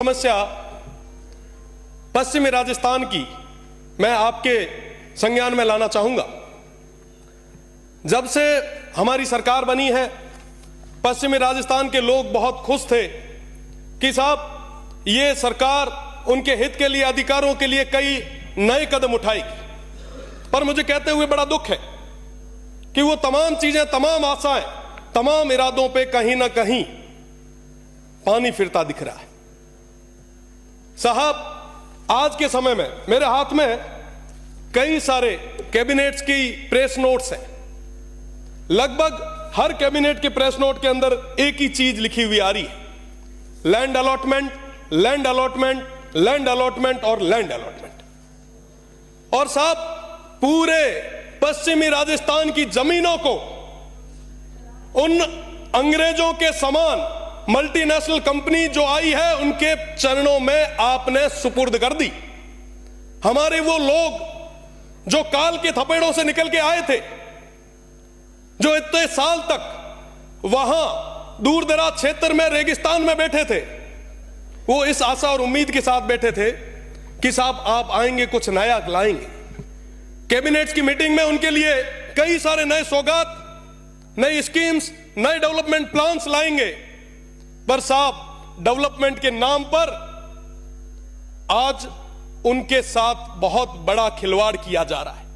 समस्या पश्चिमी राजस्थान की मैं आपके संज्ञान में लाना चाहूंगा। जब से हमारी सरकार बनी है, पश्चिमी राजस्थान के लोग बहुत खुश थे कि साहब ये सरकार उनके हित के लिए, अधिकारों के लिए कई नए कदम उठाएगी। पर मुझे कहते हुए बड़ा दुख है कि वो तमाम चीजें, तमाम आशाएं, तमाम इरादों पे कहीं ना कहीं पानी फिरता दिख रहा है। साहब, आज के समय में मेरे हाथ में कई सारे कैबिनेट्स की प्रेस नोट्स हैं। लगभग हर कैबिनेट के प्रेस नोट के अंदर एक ही चीज लिखी हुई आ रही है, land allotment, land allotment, land allotment और लैंड अलॉटमेंट। और साहब, पूरे पश्चिमी राजस्थान की जमीनों को उन अंग्रेजों के समान मल्टीनेशनल कंपनी जो आई है उनके चरणों में आपने सुपुर्द कर दी। हमारे वो लोग जो काल के थपेड़ों से निकल के आए थे, जो इतने साल तक वहां दूर दराज क्षेत्र में, रेगिस्तान में बैठे थे, वो इस आशा और उम्मीद के साथ बैठे थे कि साहब आप आएंगे, कुछ नया लाएंगे। कैबिनेट्स की मीटिंग में उनके लिए कई सारे नए सौगात, नई स्कीम्स, नए डेवलपमेंट प्लान्स लाएंगे। पर साहब, डेवलपमेंट के नाम पर आज उनके साथ बहुत बड़ा खिलवाड़ किया जा रहा है।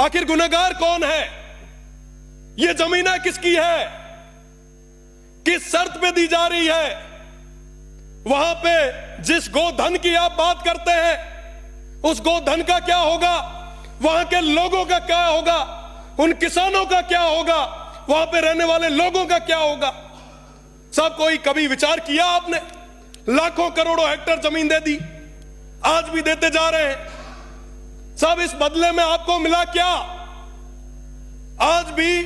आखिर गुनहगार कौन है? ये जमीनें किसकी है? किस शर्त पे दी जा रही है? वहां पे जिस गोधन की आप बात करते हैं, उस गोधन का क्या होगा? वहां के लोगों का क्या होगा? उन किसानों का क्या होगा? वहां पे रहने वाले लोगों का क्या होगा? सब कोई कभी विचार किया आपने? लाखों करोड़ों हेक्टेयर जमीन दे दी, आज भी देते जा रहे हैं। सब इस बदले में आपको मिला क्या? आज भी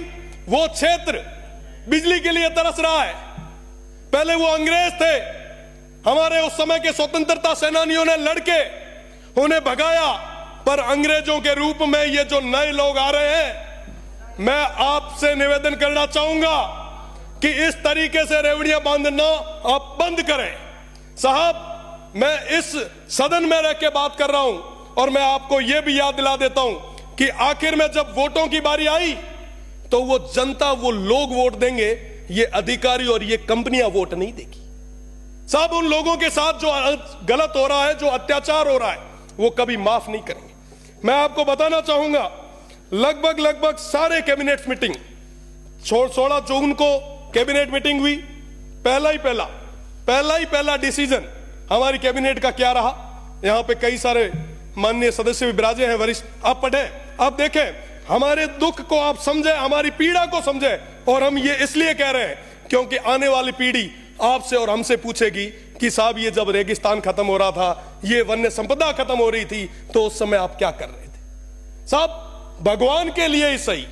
वो क्षेत्र बिजली के लिए तरस रहा है। पहले वो अंग्रेज थे, हमारे उस समय के स्वतंत्रता सेनानियों ने लड़के उन्हें भगाया, पर अंग्रेजों के रूप में ये जो नए लोग आ रहे हैं, मैं आपसे निवेदन करना चाहूंगा कि इस तरीके से रेवड़ियां बांधना आप बंद करें। साहब, मैं इस सदन में रह के बात कर रहा हूं और मैं आपको यह भी याद दिला देता हूं कि आखिर में जब वोटों की बारी आई तो वो जनता, वो लोग वोट देंगे, ये अधिकारी और ये कंपनियां वोट नहीं देगी। साहब, उन लोगों के साथ जो गलत हो रहा है, जो अत्याचार हो रहा है, वो कभी माफ नहीं करेंगे। मैं आपको बताना चाहूंगा, लगभग सारे कैबिनेट मीटिंग, 16 जून को कैबिनेट मीटिंग हुई। पहला ही पहला डिसीजन हमारी कैबिनेट का क्या रहा? यहां पे कई सारे माननीय सदस्य भी विराजे हैं, वरिष्ठ, आप पढ़े, आप देखें, हमारे दुख को आप समझे, हमारी पीड़ा को समझे। और हम ये इसलिए कह रहे हैं क्योंकि आने वाली पीढ़ी आपसे और हमसे पूछेगी कि साहब, ये जब रेगिस्तान खत्म हो रहा था, ये वन्य संपदा खत्म हो रही थी, तो उस समय आप क्या कर रहे थे? साहब, भगवान के लिए ही सही,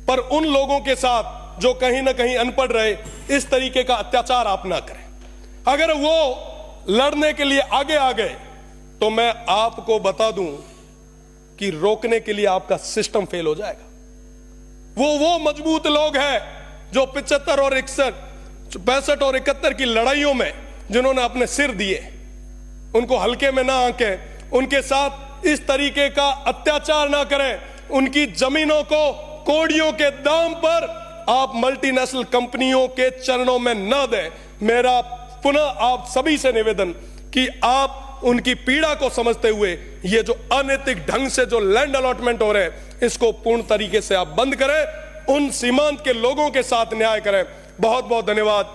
पर उन लोगों के साथ जो कहीं ना कहीं अनपढ़ रहे, इस तरीके का अत्याचार आप ना करें। अगर वो लड़ने के लिए आगे आ गए तो मैं आपको बता दूं कि रोकने के लिए आपका सिस्टम फेल हो जाएगा। वो मजबूत लोग हैं जो 75 और 61, 65 और 71 की लड़ाइयों में जिन्होंने अपने सिर दिए, उनको हल्के में ना आंकें, उनके साथ इस तरीके का अत्याचार ना करें, उनकी जमीनों को कोड़ियों के दाम पर आप मल्टीनेशनल कंपनियों के चरणों में न दें। मेरा पुनः आप सभी से निवेदन कि आप उनकी पीड़ा को समझते हुए ये जो अनैतिक ढंग से जो लैंड अलॉटमेंट हो रहे हैं, इसको पूर्ण तरीके से आप बंद करें, उन सीमांत के लोगों के साथ न्याय करें। बहुत बहुत धन्यवाद।